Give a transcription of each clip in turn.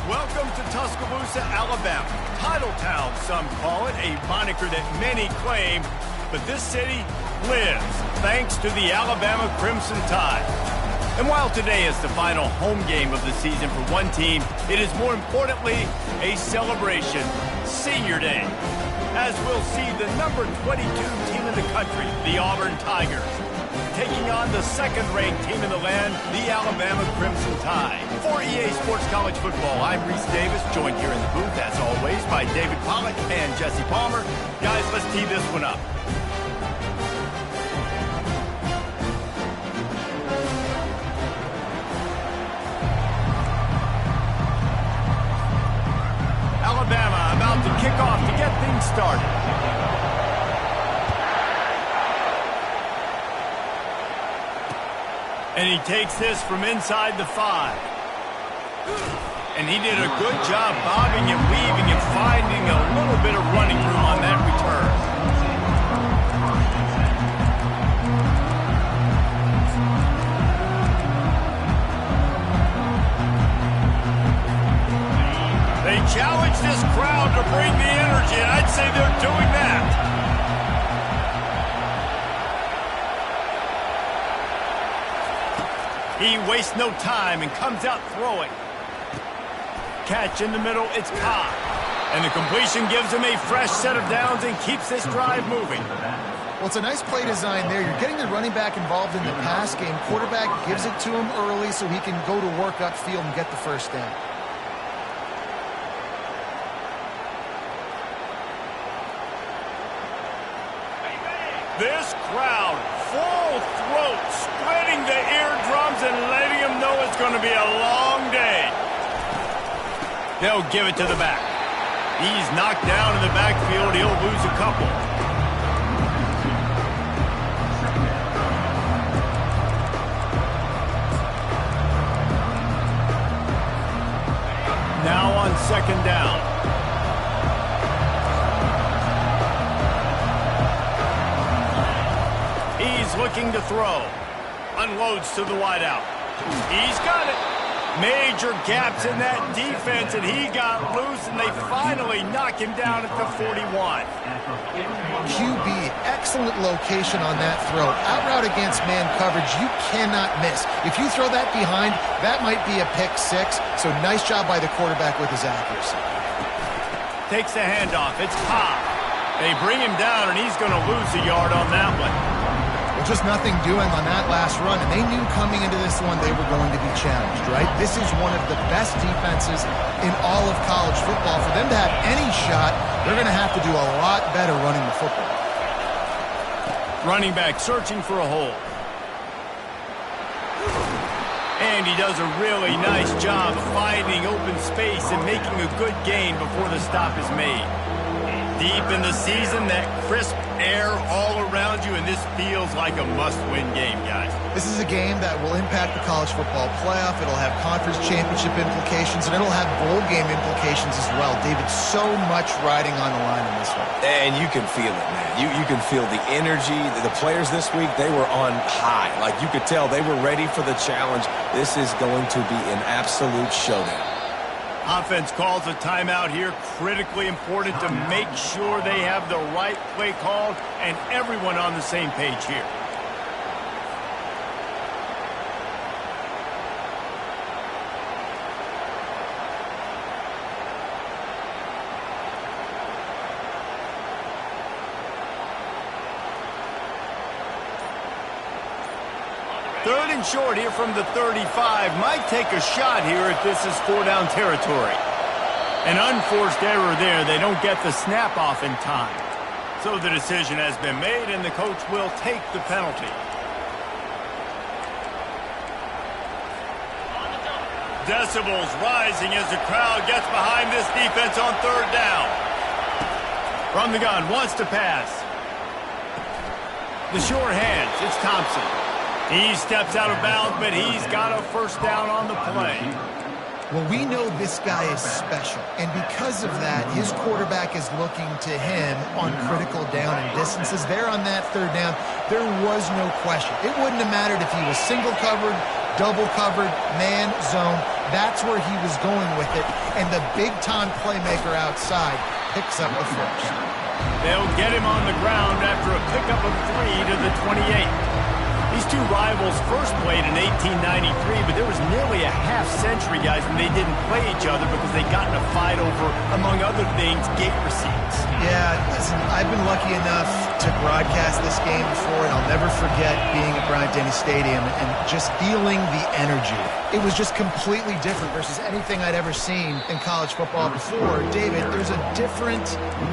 Welcome to Tuscaloosa, Alabama. Title Town, some call it, a moniker that many claim, but this city lives thanks to the Alabama Crimson Tide. And while today is the final home game of the season for one team, it is more importantly a celebration, Senior Day, as we'll see the number 22 team in the country, the Auburn Tigers, taking on the second-ranked team in the land, the Alabama Crimson Tide. For EA Sports College Football, I'm Reese Davis, joined here in the booth, as always, by David Pollack and Jesse Palmer. Guys, let's tee this one up. Alabama about to kick off to get things started. And he takes this from inside the 5. And he did a good job bobbing and weaving and finding a little bit of running room on that return. They challenge this crowd to bring the energy, and I'd say they're doing that. He wastes no time and comes out throwing. Catch in the middle, it's Ncaa. And the completion gives him a fresh set of downs and keeps this drive moving. Well, it's a nice play design there. You're getting the running back involved in the pass game. Quarterback gives it to him early so he can go to work upfield and get the first down. This crowd, full throat, spreading the eardrums and letting them know it's going to be a long day. They'll give it to the back. He's knocked down in the backfield. He'll lose a couple. Now on second down. Looking to throw. Unloads to the wideout. He's got it. Major gaps in that defense, and he got loose, and they finally knock him down at the 41. QB, excellent location on that throw. Out route against man coverage, you cannot miss. If you throw that behind, that might be a pick 6. So nice job by the quarterback with his accuracy. Takes the handoff. It's Ncaa. They bring him down, and he's going to lose a yard on that one. Well, just nothing doing on that last run, and they knew coming into this one they were going to be challenged, right? This is one of the best defenses in all of college football. For them to have any shot, they're going to have to do a lot better running the football. Running back searching for a hole. And he does a really nice job of finding open space and making a good gain before the stop is made. Deep in the season, that crisp air all around you, and this feels like a must-win game, guys. This is a game that will impact the college football playoff. It'll have conference championship implications, and it'll have bowl game implications as well. David, so much riding on the line in this one. And you can feel it, man. You can feel the energy. The players this week, they were on high. Like, you could tell they were ready for the challenge. This is going to be an absolute showdown. Offense calls a timeout here. Critically important to make sure they have the right play called and everyone on the same page here. Third and short here from the 35. Might take a shot here if this is 4-down territory. An unforced error there. They don't get the snap off in time. So the decision has been made, and the coach will take the penalty. Decibels rising as the crowd gets behind this defense on third down. From the gun, wants to pass. The short hands, it's Thompson. He steps out of bounds, but he's got a first down on the play. Well, we know this guy is special, and because of that, his quarterback is looking to him on critical down and distances. There on that third down, there was no question. It wouldn't have mattered if he was single covered, double-covered, man zone. That's where he was going with it. And the big-time playmaker outside picks up the first. They'll get him on the ground after a pickup of 3 to the 28. These two rivals first played in 1893, but there was nearly a half-century, guys, when they didn't play each other because they got in a fight over, among other things, gate receipts. Yeah, listen, I've been lucky enough to broadcast this game before, and I'll never forget being at Bryant-Denny Stadium and just feeling the energy. It was just completely different versus anything I'd ever seen in college football before. David, there's a different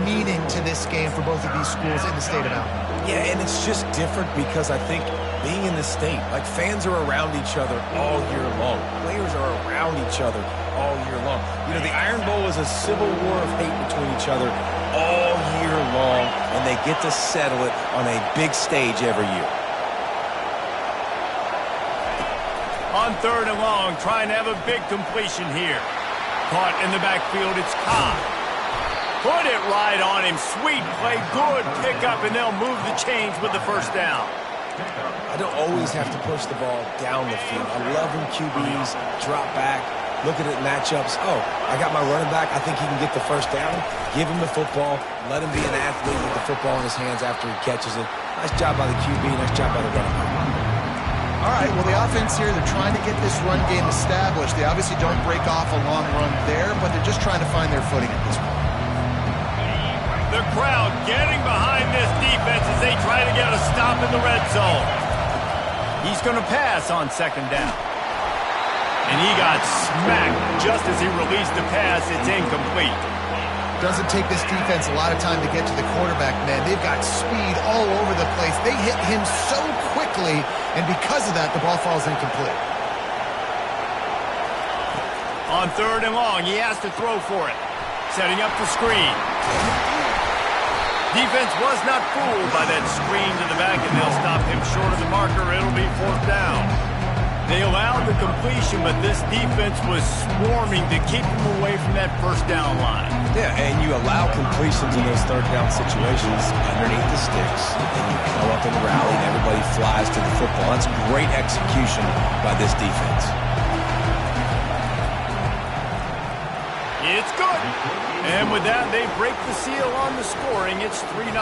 meaning to this game for both of these schools in the state of Alabama. Yeah, and it's just different because I think being in the state, like fans are around each other all year long. Players are around each other all year long. You know, the Iron Bowl is a civil war of hate between each other all year long, and they get to settle it on a big stage every year. On 3rd and long, trying to have a big completion here. Caught in the backfield, it's Ncaa. Put it right on him. Sweet play, good pickup, and they'll move the chains with the first down. I don't always have to push the ball down the field. I love when QBs drop back, look at it matchups. Oh, I got my running back. I think he can get the first down. Give him the football. Let him be an athlete with the football in his hands after he catches it. Nice job by the QB. Nice job by the running back. All right, well, the offense here, they're trying to get this run game established. They obviously don't break off a long run there, but they're just trying to find their footing at this point. The crowd getting behind this defense as they try to get a stop in the red zone. He's going to pass on 2nd down. And he got smacked just as he released the pass. It's incomplete. Doesn't take this defense a lot of time to get to the quarterback, man. They've got speed all over the place. They hit him so quickly, and because of that, the ball falls incomplete. On 3rd and long, he has to throw for it. Setting up the screen. Defense was not fooled by that screen to the back, and they'll stop him short of the marker. It'll be 4th down. They allowed the completion, but this defense was swarming to keep him away from that first down line. Yeah, and you allow completions in those 3rd down situations underneath the sticks, and you go up in the rally, and everybody flies to the football. That's great execution by this defense. It's good. And with that, they break the seal on the scoring. It's 3-0.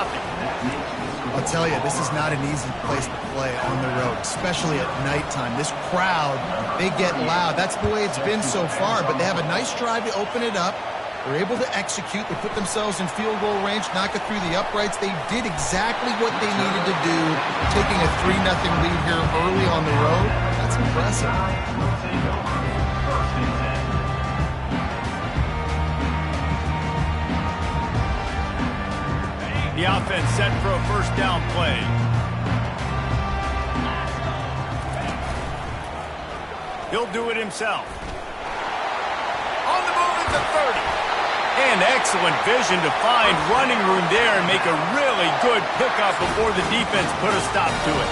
I'll tell you, this is not an easy place to play on the road, especially at nighttime. This crowd, they get loud. That's the way it's been so far, but they have a nice drive to open it up. They're able to execute. They put themselves in field goal range, knock it through the uprights. They did exactly what they needed to do, taking a 3-0 lead here early on the road. That's impressive. The offense set for a first down play. He'll do it himself. On the move at the 30. And excellent vision to find running room there and make a really good pickup before the defense put a stop to it.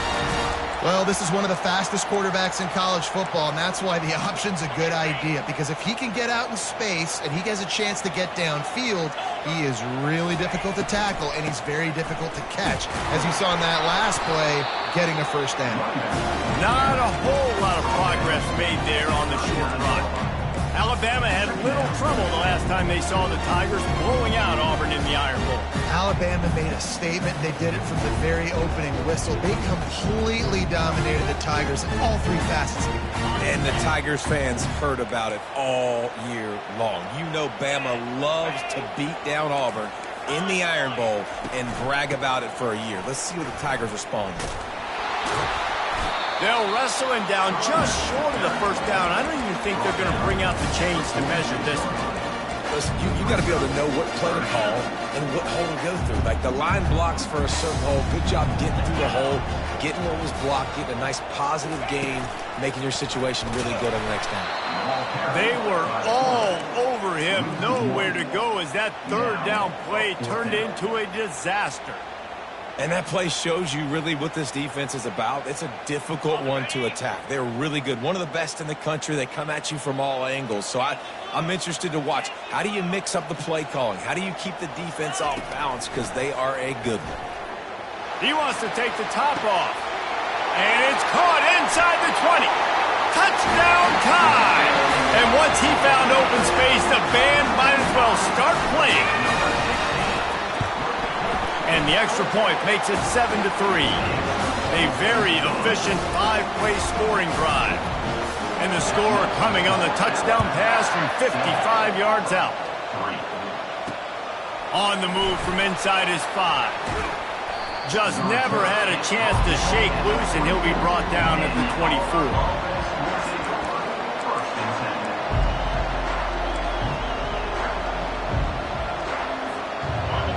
Well, this is one of the fastest quarterbacks in college football, and that's why the option's a good idea. Because if he can get out in space and he has a chance to get downfield, he is really difficult to tackle, and he's very difficult to catch. As you saw in that last play, getting a first down. Not a whole lot of progress made there on the short run. Alabama had little trouble the last time they saw the Tigers blowing out Auburn in the Iron Bowl. Alabama made a statement. They did it from the very opening whistle. They completely dominated the Tigers in all 3 facets of the game. And the Tigers fans heard about it all year long. You know Bama loves to beat down Auburn in the Iron Bowl and brag about it for a year. Let's see what the Tigers respond with. They'll wrestle him down just short of the first down. I don't even think they're going to bring out the chains to measure this one. Listen, you got to be able to know what play to call and what hole to go through. Like the line blocks for a certain hole. Good job getting through the hole, getting what was blocked, getting a nice positive gain, making your situation really good on the next down. They were all over him, nowhere to go as that 3rd down play turned into a disaster. And that play shows you really what this defense is about. It's a difficult one to attack. They're really good. One of the best in the country. They come at you from all angles. So I'm interested to watch. How do you mix up the play calling? How do you keep the defense off balance? Because they are a good one. He wants to take the top off. And it's caught inside the 20. Touchdown time! And once he found open space, the band might as well start playing. And the extra point makes it 7-3. A very efficient 5-play scoring drive. And the score coming on the touchdown pass from 55 yards out. On the move from inside his 5. Just never had a chance to shake loose, and he'll be brought down at the 24.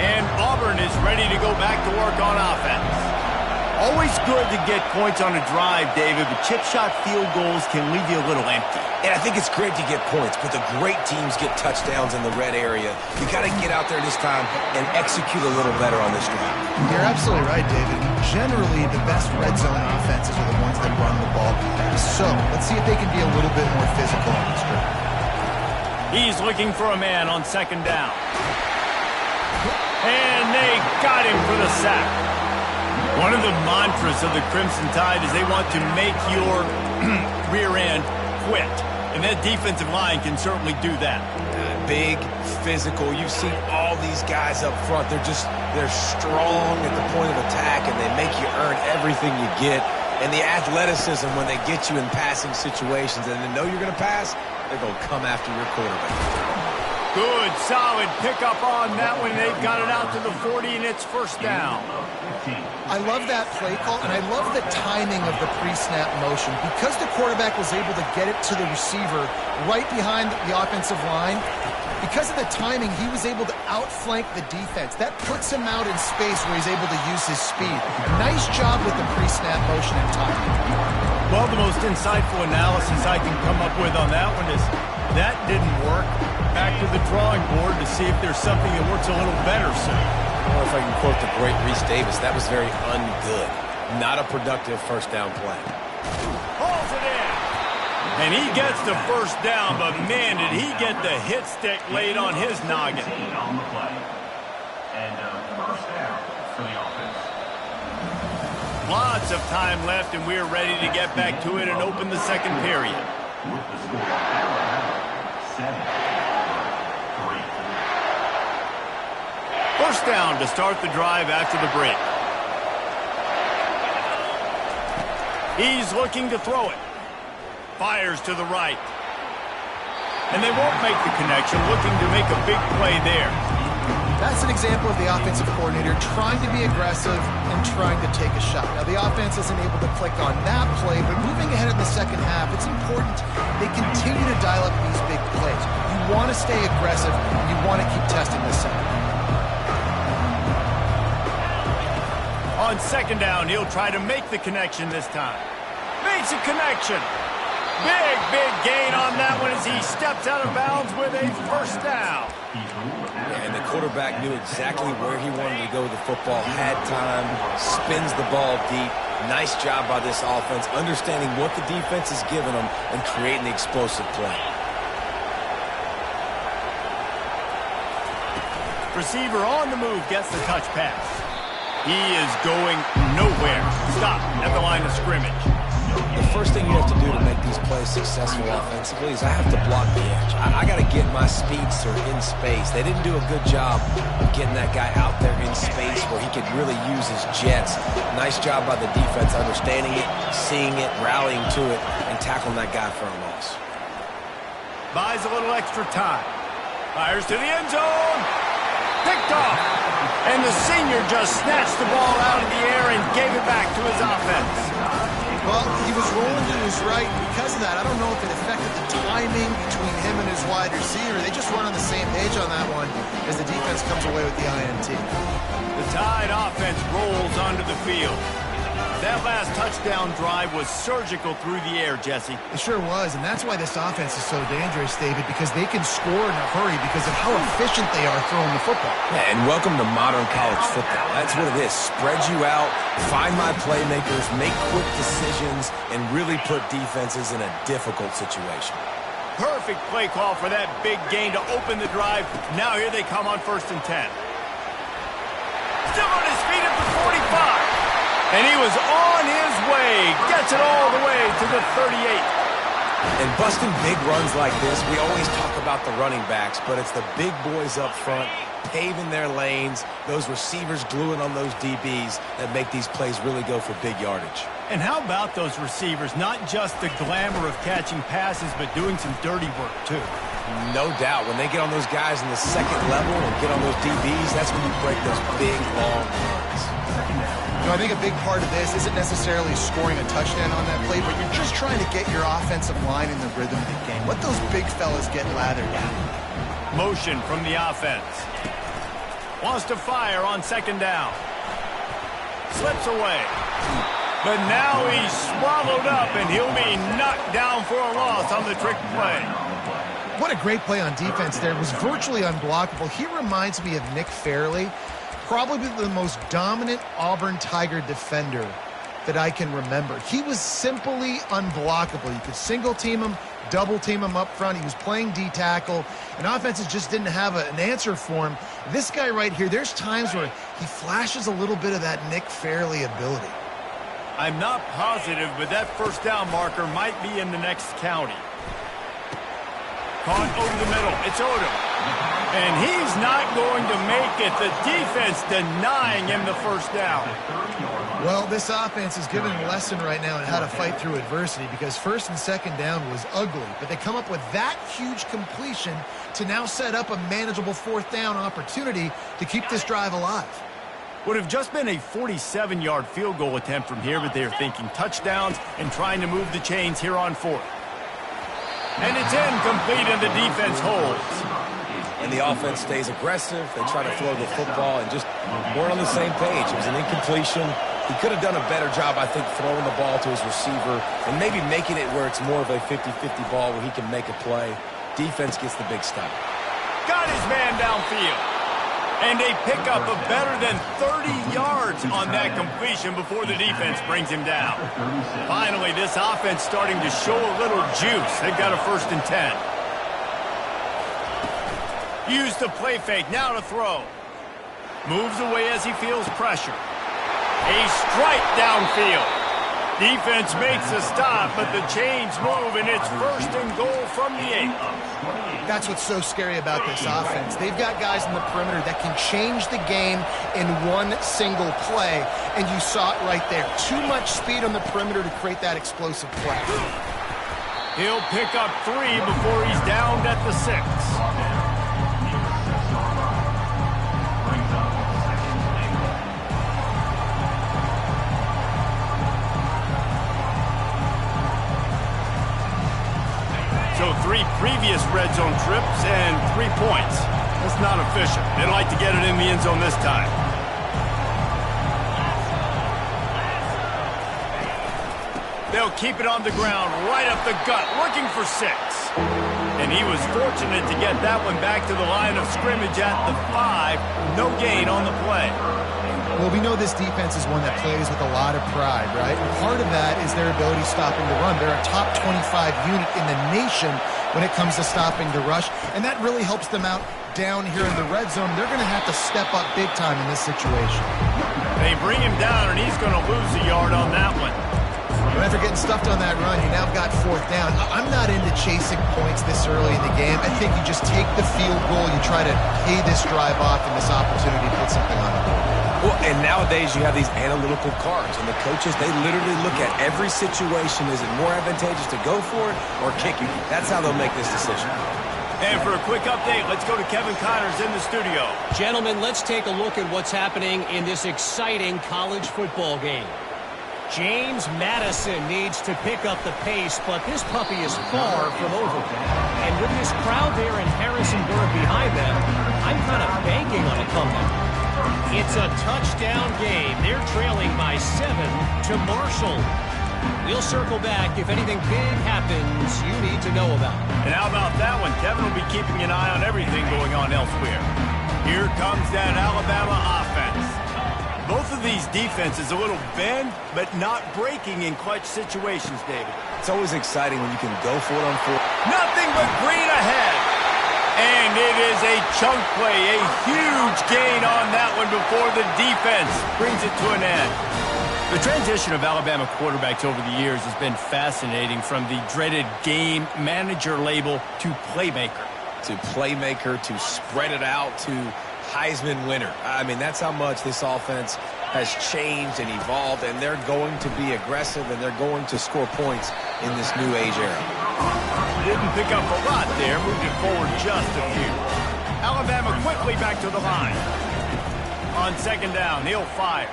And Auburn is ready to go back to work on offense. Always good to get points on a drive, David, but chip shot field goals can leave you a little empty. And I think it's great to get points, but the great teams get touchdowns in the red area. You got to get out there this time and execute a little better on this drive. You're absolutely right, David. Generally, the best red zone offenses are the ones that run the ball. So, let's see if they can be a little bit more physical on this drive. He's looking for a man on second down. And they got him for the sack. One of the mantras of the Crimson Tide is they want to make your rear end quit. And that defensive line can certainly do that. Big, physical. You've seen all these guys up front. They're strong at the point of attack, and they make you earn everything you get. And the athleticism when they get you in passing situations and they know you're going to pass, they're going to come after your quarterback. Good, solid pickup on that one. They've got it out to the 40, and it's first down. I love that play call, and I love the timing of the pre-snap motion. Because the quarterback was able to get it to the receiver right behind the offensive line, because of the timing, he was able to outflank the defense. That puts him out in space where he's able to use his speed. Nice job with the pre-snap motion and timing. Well, the most insightful analysis I can come up with on that one is that didn't work. Back to the drawing board to see if there's something that works a little better, sir. I don't know if I can quote the great Reese Davis. That was very ungood. Not a productive first down play. Pulls it in. And he gets the first down, but man, did he get the hit stick laid on his noggin. On the play. And first down for the offense. Lots of time left, and we're ready to get back to it and open the second period. With the score, Alabama 7-3. First down to start the drive after the break. He's looking to throw it. Fires to the right. And they won't make the connection, looking to make a big play there. That's an example of the offensive coordinator trying to be aggressive and trying to take a shot. Now, the offense isn't able to click on that play, but moving ahead in the second half, it's important they continue to dial up these big plays. You want to stay aggressive, and you want to keep testing the center. On second down, he'll try to make the connection this time. Makes a connection. Big, big gain on that one as he steps out of bounds with a first down. And the quarterback knew exactly where he wanted to go with the football, had time, spins the ball deep. Nice job by this offense, understanding what the defense is giving them and creating the explosive play. Receiver on the move gets the touch pass. He is going nowhere. Stop at the line of scrimmage. The first thing you have to do to make these plays successful offensively is I have to block the edge. I got to get my speedster in space. They didn't do a good job of getting that guy out there in space where he could really use his jets. Nice job by the defense understanding it, seeing it, rallying to it, and tackling that guy for a loss. Buys a little extra time. Fires to the end zone. Picked off. And the senior just snatched the ball out of the air and gave it back to his offense. Well, he was rolling to his right. Because of that, I don't know if it affected the timing between him and his wide receiver. They just weren't on the same page on that one as the defense comes away with the INT. The Tide offense rolls onto the field. That last touchdown drive was surgical through the air, Jesse. It sure was, and that's why this offense is so dangerous, David, because they can score in a hurry because of how efficient they are throwing the football. Yeah, and welcome to modern college football. That's what it is. Spread you out, find my playmakers, make quick decisions, and really put defenses in a difficult situation. Perfect play call for that big gain to open the drive. Now here they come on 1st and 10. Still on his feet at the 45. And he was on his way. Gets it all the way to the 38. And busting big runs like this, we always talk about the running backs, but it's the big boys up front paving their lanes, those receivers gluing on those DBs that make these plays really go for big yardage. And how about those receivers? Not just the glamour of catching passes, but doing some dirty work, too. No doubt. When they get on those guys in the second level and get on those DBs, that's when you break those big, long runs. You know, I think a big part of this isn't necessarily scoring a touchdown on that play, but you're just trying to get your offensive line in the rhythm of the game. Let those big fellas get lathered down. Motion from the offense. Wants to fire on second down. Slips away. But now he's swallowed up, and he'll be knocked down for a loss on the trick play. What a great play on defense there. It was virtually unblockable. He reminds me of Nick Fairley, probably the most dominant Auburn Tiger defender that I can remember. He was simply unblockable. You could single team him, double team him up front. He was playing D-tackle, and offenses just didn't have an answer for him. This guy right here, there's times where he flashes a little bit of that Nick Fairley ability. I'm not positive, but that first down marker might be in the next county. Caught over the middle. It's Odom. And he's not going to make it. The defense denying him the first down. Well, this offense is giving a lesson right now on how to fight through adversity, because first and second down was ugly, but they come up with that huge completion to now set up a manageable fourth down opportunity to keep this drive alive. Would have just been a 47-yard field goal attempt from here, but they're thinking touchdowns and trying to move the chains here on fourth. And it's incomplete, and the defense holds. And the offense stays aggressive. They try to throw the football and just weren't on the same page. It was an incompletion. He could have done a better job, I think, throwing the ball to his receiver and maybe making it where it's more of a 50-50 ball where he can make a play. Defense gets the big stop. Got his man downfield. And a pickup of better than 30 yards on that completion before the defense brings him down. Finally, this offense starting to show a little juice. They've got a 1st and 10. Use the play fake, now to throw. Moves away as he feels pressure. A strike downfield. Defense makes a stop, but the chains move, and it's 1st and goal from the 8. That's what's so scary about this offense. They've got guys in the perimeter that can change the game in one single play, and you saw it right there. Too much speed on the perimeter to create that explosive play. He'll pick up 3 before he's downed at the 6. So 3 previous red zone trips and 3 points. That's not efficient. They'd like to get it in the end zone this time. They'll keep it on the ground, right up the gut, looking for 6. And he was fortunate to get that one back to the line of scrimmage at the 5. No gain on the play. Well, we know this defense is one that plays with a lot of pride, right? And part of that is their ability stopping the run. They're a top 25 unit in the nation when it comes to stopping the rush, and that really helps them out down here in the red zone. They're going to have to step up big time in this situation. They bring him down, and he's going to lose a yard on that one. But after getting stuffed on that run, you now got 4th down. I'm not into chasing points this early in the game. I think you just take the field goal, you try to pay this drive off and this opportunity to put something on the board. Well, and nowadays you have these analytical cards, and the coaches, they literally look at every situation. Is it more advantageous to go for it or kick it? That's how they'll make this decision. And for a quick update, let's go to Kevin Connors in the studio. Gentlemen, let's take a look at what's happening in this exciting college football game. James Madison needs to pick up the pace, but this puppy is far from over. And with this crowd there in Harrisonburg behind them, I'm kind of banking on a comeback. It's a touchdown game. They're trailing by 7 to Marshall. We'll circle back if anything big happens you need to know about. And how about that one? Kevin will be keeping an eye on everything going on elsewhere. Here comes that Alabama offense. Both of these defenses a little bend, but not breaking in clutch situations, David. It's always exciting when you can go for it on 4. Nothing but green ahead. And it is a chunk play, a huge gain on that one before the defense brings it to an end. The transition of Alabama quarterbacks over the years has been fascinating, from the dreaded game manager label to playmaker. To spread it out, to Heisman winner. I mean, that's how much this offense has changed and evolved, and they're going to be aggressive, and they're going to score points in this new age era. Didn't pick up a lot there, moved it forward just a few. Alabama quickly back to the line. On second down, he'll fire.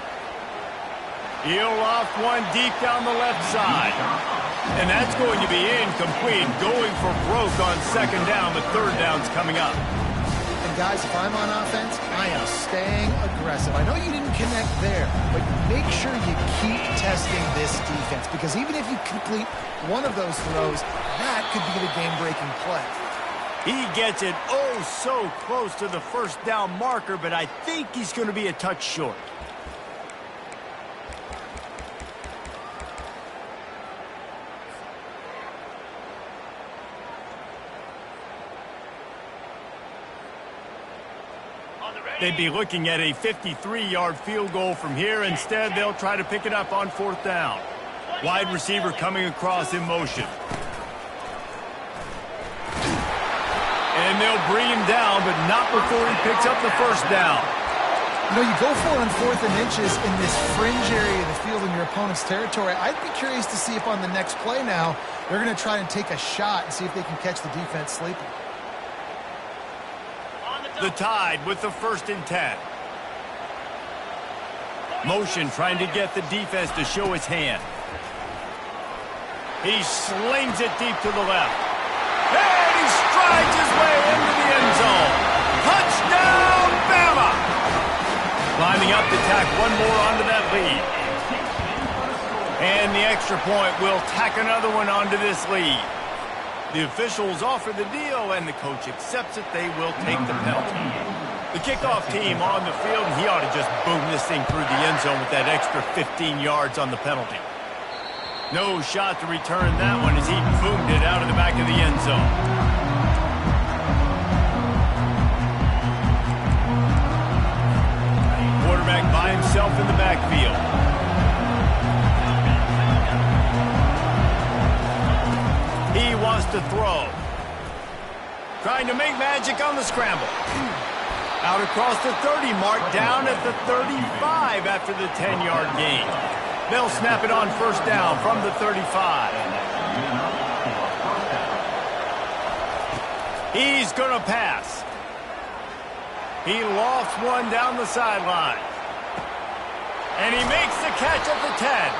He'll loft one deep down the left side. And that's going to be incomplete. Going for broke on second down, but third down's coming up. And guys, if I'm on offense, I am staying aggressive. I know you didn't connect there, but make sure you keep testing this defense, because even if you complete one of those throws, that could be the game-breaking play. He gets it oh so close to the first down marker, but I think he's going to be a touch short. They'd be looking at a 53-yard field goal from here. Instead, they'll try to pick it up on fourth down. Wide receiver coming across in motion. And they'll bring him down, but not before he picks up the first down. You know, you go for it on 4th and inches in this fringe area of the field in your opponent's territory. I'd be curious to see if on the next play now, they're going to try and take a shot and see if they can catch the defense sleeping. The Tide with the 1st and 10. Motion trying to get the defense to show his hand. He slings it deep to the left. And he strides his way into the end zone. Touchdown, Bama! Climbing up to tack one more onto that lead. And the extra point will tack another one onto this lead. The officials offer the deal, and the coach accepts it. They will take the penalty. The kickoff team on the field, and he ought to just boom this thing through the end zone with that extra 15 yards on the penalty. No shot to return that one as he boomed it out of the back of the end zone. Quarterback by himself in the backfield. He wants to throw. Trying to make magic on the scramble. Out across the 30 mark, down at the 35 after the 10-yard gain. They'll snap it on first down from the 35. He's going to pass. He lofts one down the sideline. And he makes the catch at the 10.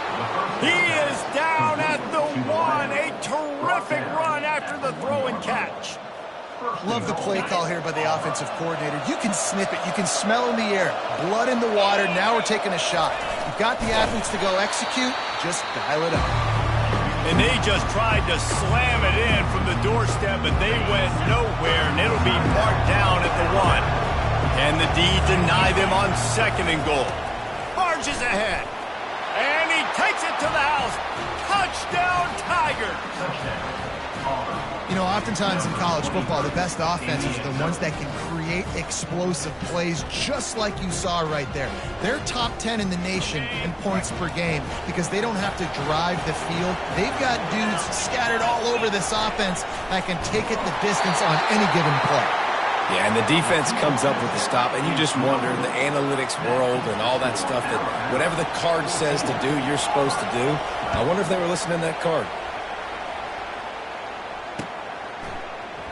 He is down at the 1. A terrific run after the throw and catch. Love the play call here by the offensive coordinator. You can sniff it. You can smell in the air. Blood in the water. Now we're taking a shot. You've got the athletes to go execute. Just dial it up. And they just tried to slam it in from the doorstep, but they went nowhere, and it'll be marked down at the 1. And the D deny them on 2nd and goal. Marches ahead. And he takes it to the house. Touchdown, Tigers. You know, oftentimes in college football, the best offenses are the ones that can create explosive plays just like you saw right there. They're top 10 in the nation in points per game because they don't have to drive the field. They've got dudes scattered all over this offense that can take it the distance on any given play. Yeah, and the defense comes up with the stop, and you just wonder in the analytics world and all that stuff that whatever the card says to do, you're supposed to do. I wonder if they were listening to that card.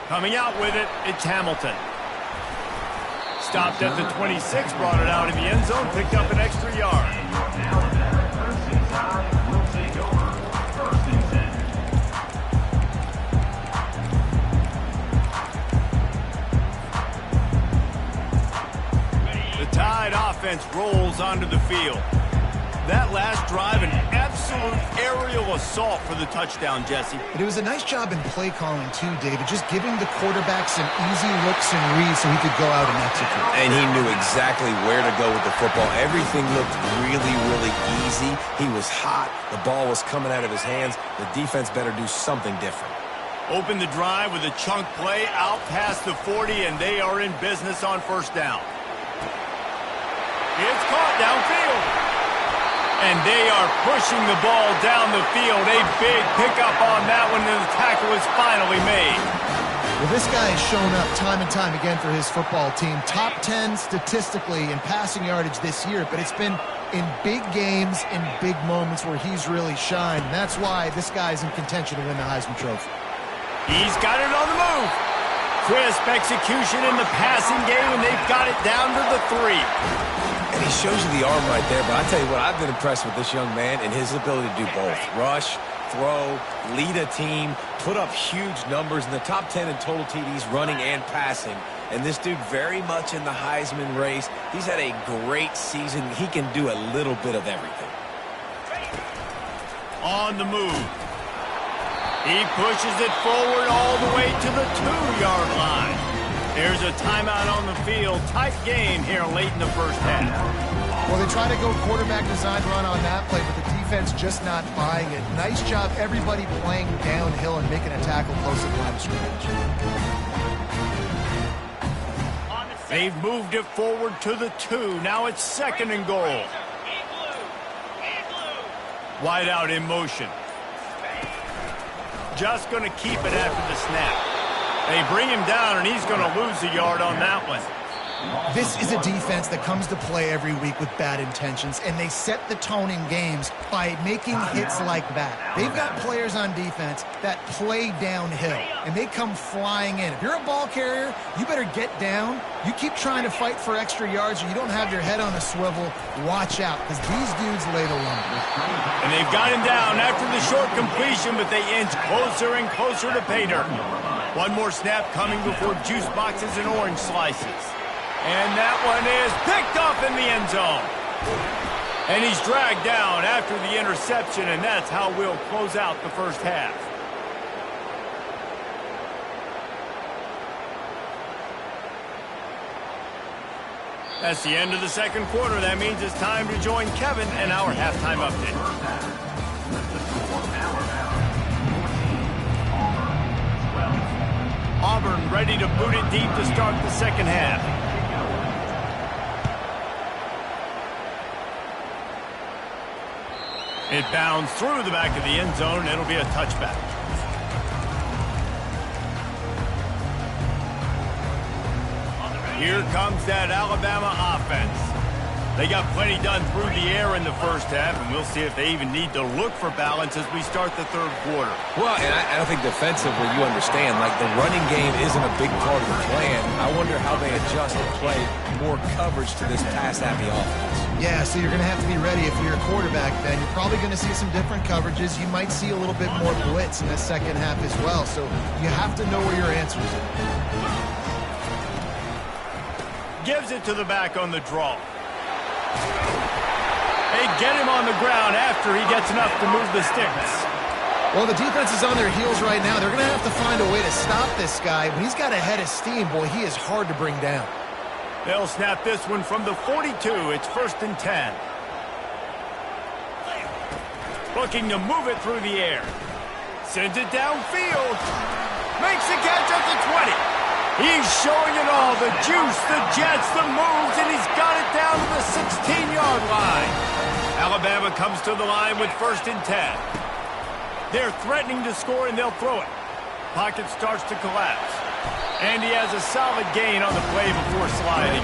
Coming out with it, it's Hamilton. Stopped at the 26, brought it out in the end zone, picked up an extra yard. The Tide offense rolls onto the field. That last drive, an absolute aerial assault for the touchdown, Jesse. But it was a nice job in play calling, too, David, just giving the quarterback some easy looks and reads so he could go out and execute. And he knew exactly where to go with the football. Everything looked really, really easy. He was hot. The ball was coming out of his hands. The defense better do something different. Open the drive with a chunk play out past the 40, and they are in business on first down. It's caught downfield. And they are pushing the ball down the field. A big pickup on that one, and the tackle is finally made. Well, this guy has shown up time and time again for his football team. Top 10 statistically in passing yardage this year, but it's been in big games, in big moments where he's really shined. And that's why this guy's in contention to win the Heisman Trophy. He's got it on the move. Crisp execution in the passing game, and they've got it down to the 3. And he shows you the arm right there, but I tell you what, I've been impressed with this young man and his ability to do both. Rush, throw, lead a team, put up huge numbers in the top 10 in total TDs, running and passing. And this dude very much in the Heisman race. He's had a great season. He can do a little bit of everything. On the move. He pushes it forward all the way to the 2-yard line. There's a timeout on the field. Tight game here late in the first half. Well, they try to go quarterback design run on that play, but the defense just not buying it. Nice job, everybody playing downhill and making a tackle close to the line of scrimmage. They've moved it forward to the 2. Now it's 2nd and goal. Wide out in motion. Just going to keep it after the snap. They bring him down, and he's going to lose a yard on that one. This is a defense that comes to play every week with bad intentions, and they set the tone in games by making hits like that. They've got players on defense that play downhill, and they come flying in. If you're a ball carrier, you better get down. You keep trying to fight for extra yards, or you don't have your head on a swivel. Watch out, because these dudes lay the lumber. And they've got him down after the short completion, but they inch closer and closer to pay dirt. One more snap coming before juice boxes and orange slices. And that one is picked up in the end zone. And he's dragged down after the interception, and that's how we'll close out the first half. That's the end of the second quarter. That means it's time to join Kevin and our halftime update. Auburn ready to boot it deep to start the second half. It bounds through the back of the end zone, and it'll be a touchback. Here comes that Alabama offense. They got plenty done through the air in the first half, and we'll see if they even need to look for balance as we start the third quarter. Well, and I think defensively, you understand, like the running game isn't a big part of the plan. I wonder how they adjust and play more coverage to this pass-happy offense. Yeah, so you're going to have to be ready if you're a quarterback, Ben. You're probably going to see some different coverages. You might see a little bit more blitz in the second half as well, so you have to know where your answers are. Gives it to the back on the draw. They get him on the ground after he gets enough to move the sticks. Well, the defense is on their heels right now. They're going to have to find a way to stop this guy. When he's got a head of steam, boy, he is hard to bring down. They'll snap this one from the 42. It's 1st and 10. Looking to move it through the air. Sends it downfield. Makes the catch at the 20. He's showing it all. The juice, the jets, the moves, and he's got it down to the 16-yard line. Alabama comes to the line with 1st and 10. They're threatening to score, and they'll throw it. Pocket starts to collapse. And he has a solid gain on the play before sliding.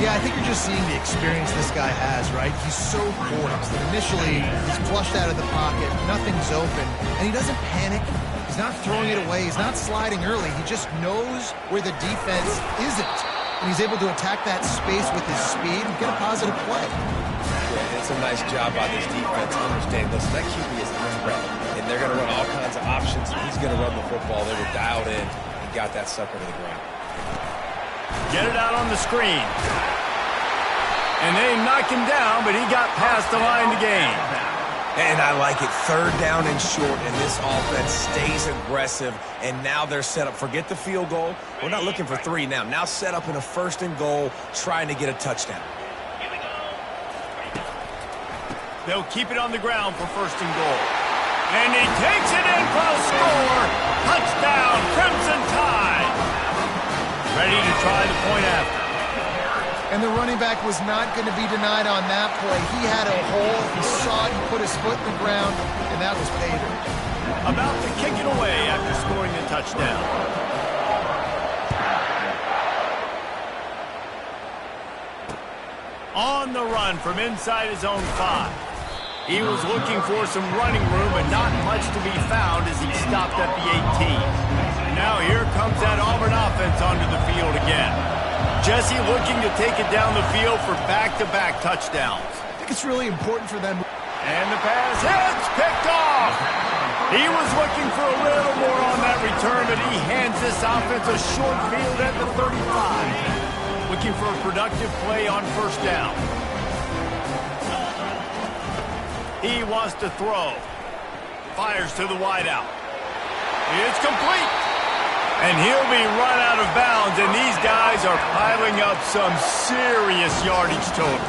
Yeah, I think you're just seeing the experience this guy has, right? He's so poised that initially he's flushed out of the pocket, nothing's open, and he doesn't panic. He's not throwing it away. He's not sliding early. He just knows where the defense isn't. And he's able to attack that space with his speed and get a positive play. Yeah, it's a nice job by this defense. Understand, listen, that QB is a threat, and they're going to run all kinds of options. He's going to run the football. They were dialed in and got that sucker to the ground. Get it out on the screen. And they knock him down, but he got past the line to gain. And I like it. 3rd down and short, and this offense stays aggressive. And now they're set up. Forget the field goal. We're not looking for 3 now. Now set up in a 1st and goal, trying to get a touchdown. They'll keep it on the ground for 1st and goal. And he takes it in for a score. Touchdown, Crimson Tide. Ready to try the point after. And the running back was not going to be denied on that play. He had a hole, he saw it, he put his foot in the ground, and that was pay dirt. About to kick it away after scoring the touchdown. On the run from inside his own 5. He was looking for some running room, but not much to be found as he stopped at the 18. Now here comes that Auburn offense onto the field again. Jesse looking to take it down the field for back-to-back touchdowns. I think it's really important for them. And the pass hits, picked off. He was looking for a little more on that return, but he hands this offense a short field at the 35. Looking for a productive play on first down. He wants to throw. Fires to the wideout. It's complete. And he'll be run out of bounds, and these guys are piling up some serious yardage total.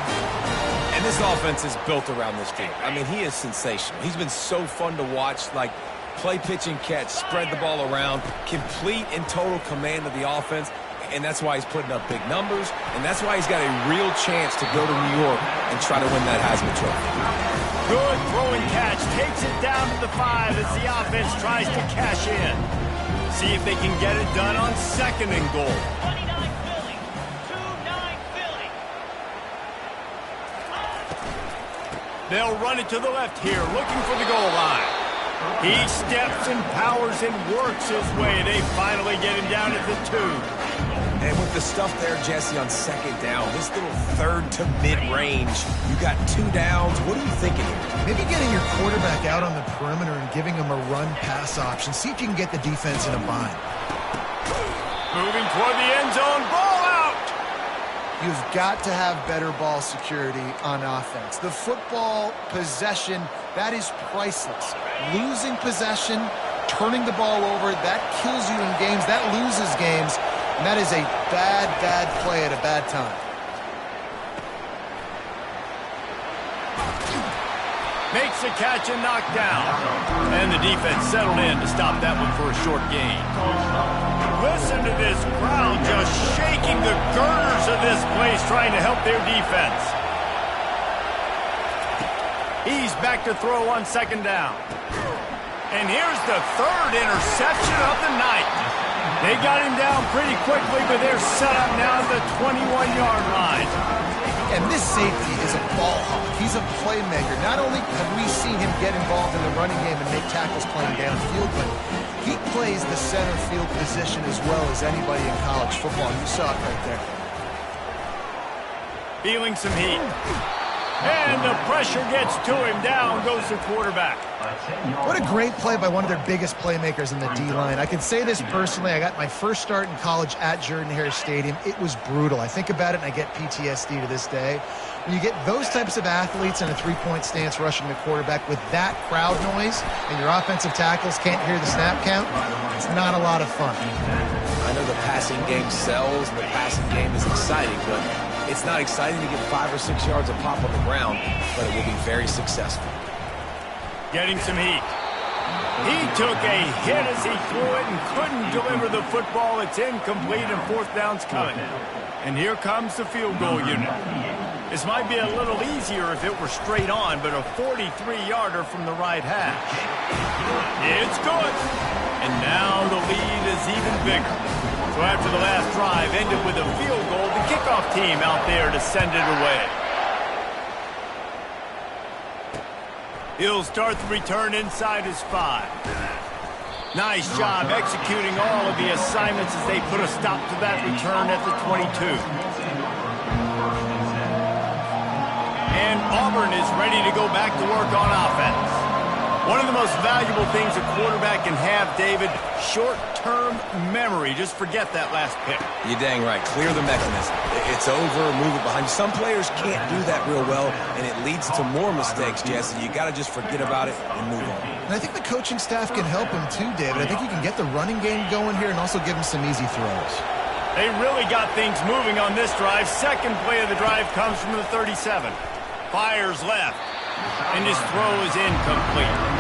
And this offense is built around this team. I mean, he is sensational. He's been so fun to watch, like play, pitch, and catch, spread the ball around, complete and total command of the offense. And that's why he's putting up big numbers, and that's why he's got a real chance to go to New York and try to win that Heisman Trophy. Good throwing catch, takes it down to the 5 as the offense tries to cash in. See if they can get it done on 2nd and goal. 29 Philly, 2-9 Philly. They'll run it to the left here, looking for the goal line. He steps and powers and works his way. They finally get him down at the 2. And with the stuff there, Jesse, on 2nd down, this little 3rd to mid-range, you got 2 downs. What are you thinking here? Maybe getting your quarterback out on the perimeter and giving him a run-pass option. See if you can get the defense in a bind. Moving toward the end zone, ball out! You've got to have better ball security on offense. The football possession, that is priceless. Losing possession, turning the ball over, that kills you in games, that loses games. And that is a bad, bad play at a bad time. Makes the catch and knocked down. And the defense settled in to stop that one for a short gain. Listen to this crowd just shaking the girders of this place trying to help their defense. He's back to throw on 2nd down. And here's the 3rd interception of the night. They got him down pretty quickly, but they're set up now at the 21-yard line. And this safety is a ball hawk. He's a playmaker. Not only have we seen him get involved in the running game and make tackles playing downfield, but he plays the center field position as well as anybody in college football. You saw it right there. Feeling some heat. And the pressure gets to him. Down goes the quarterback. What a great play by one of their biggest playmakers in the D-line. I can say this personally. I got my first start in college at Jordan-Hare Stadium. It was brutal. I think about it and I get PTSD to this day. When you get those types of athletes in a three-point stance rushing the quarterback with that crowd noise and your offensive tackles can't hear the snap count, it's not a lot of fun. I know the passing game sells, the passing game is exciting, but it's not exciting to get 5 or 6 yards of pop on the ground, but it will be very successful. Getting some heat. He took a hit as he threw it and couldn't deliver the football. It's incomplete and 4th down's coming. And here comes the field goal unit. This might be a little easier if it were straight on, but a 43-yarder from the right hash. It's good. And now the lead is even bigger. So after the last drive ended with a field goal, the kickoff team out there to send it away. He'll start the return inside his 5. Nice job executing all of the assignments as they put a stop to that return at the 22. And Auburn is ready to go back to work on offense. One of the most valuable things a quarterback can have, David, short-term memory. Just forget that last pick. You're dang right. Clear the mechanism. It's over, move it behind you. Some players can't do that real well, and it leads to more mistakes, Jesse. You got to just forget about it and move on. And I think the coaching staff can help him too, David. I think you can get the running game going here and also give him some easy throws. They really got things moving on this drive. Second play of the drive comes from the 37. Fires left, and his throw is incomplete.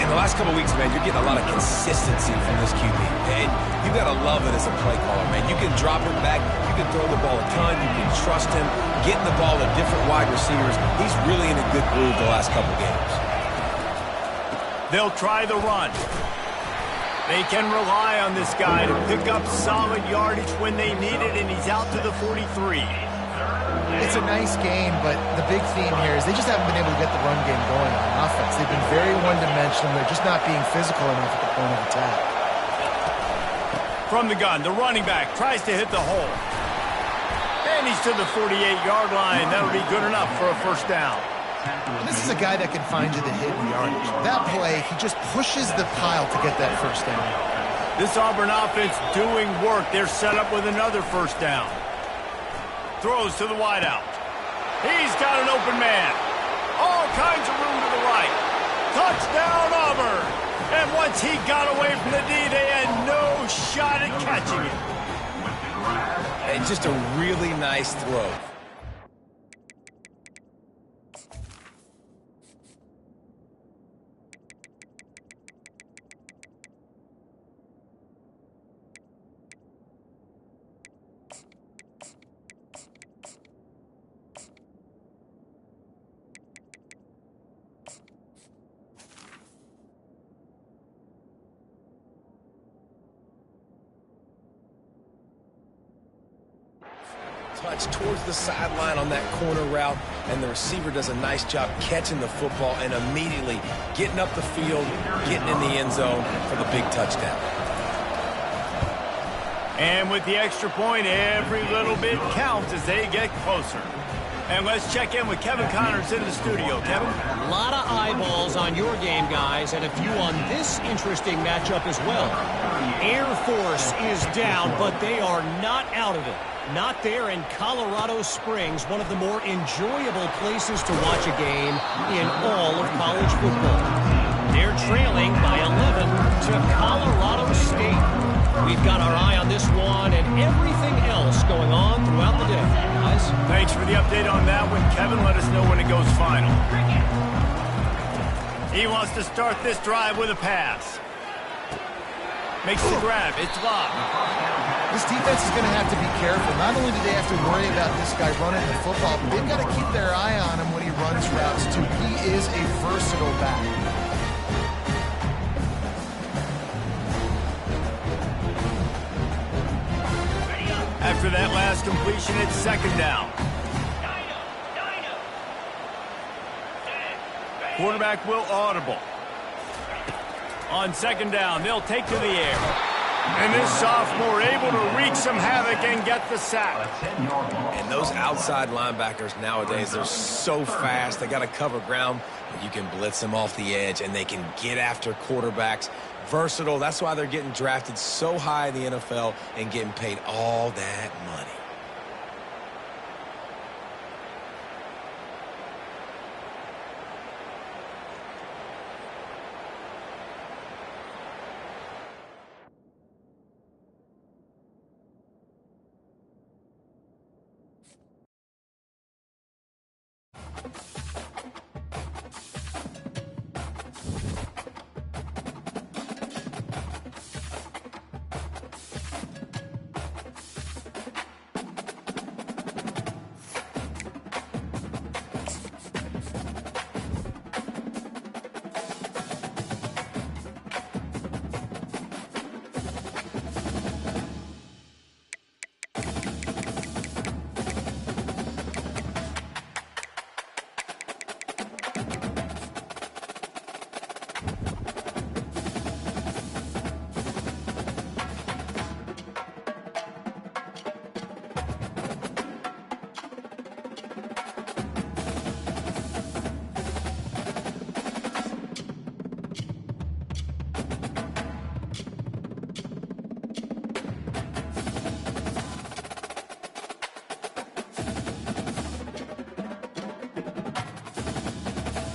in the last couple of weeks, man, you're getting a lot of consistency from this QB. And you got to love it as a play caller, man. You can drop it back. You can throw the ball a ton. You can trust him. Getting the ball to different wide receivers. He's really in a good groove the last couple of games. They'll try the run. They can rely on this guy to pick up solid yardage when they need it, and he's out to the 43. It's a nice game, but the big theme here is they just haven't been able to get the run game going on offense. They've been very one-dimensional. They're just not being physical enough at the point of attack. From the gun, the running back tries to hit the hole. And he's to the 48-yard line. That'll be good enough for a first down. And this is a guy that can find you the hidden yardage. That play, he just pushes the pile to get that first down. This Auburn offense doing work. They're set up with another first down. Throws to the wideout. He's got an open man. All kinds of room to the right. Touchdown, Auburn. And once he got away from the D, they had no shot at catching it. And just a really nice throw. Touch towards the sideline on that corner route, and the receiver does a nice job catching the football and immediately getting up the field, getting in the end zone for the big touchdown. And with the extra point, every little bit counts as they get closer. And let's check in with Kevin Connors in the studio. Kevin? A lot of eyeballs on your game, guys, and a few on this interesting matchup as well. Air Force is down, but they are not out of it. Not there in Colorado Springs, one of the more enjoyable places to watch a game in all of college football. They're trailing by 11 to Colorado State. We've got our eye on this one and everything else going on throughout the day. Guys? Thanks for the update on that one, Kevin. Let us know when it goes final. He wants to start this drive with a pass. Makes the grab. It's locked. This defense is going to have to be careful. Not only do they have to worry about this guy running the football, but they've got to keep their eye on him when he runs routes, too. He is a versatile back. After that last completion, it's second down. Quarterback will audible. On second down, they'll take to the air. And this sophomore able to wreak some havoc and get the sack. And those outside linebackers nowadays, they're so fast. They got to cover ground, but you can blitz them off the edge, and they can get after quarterbacks. Versatile. That's why they're getting drafted so high in the NFL and getting paid all that money.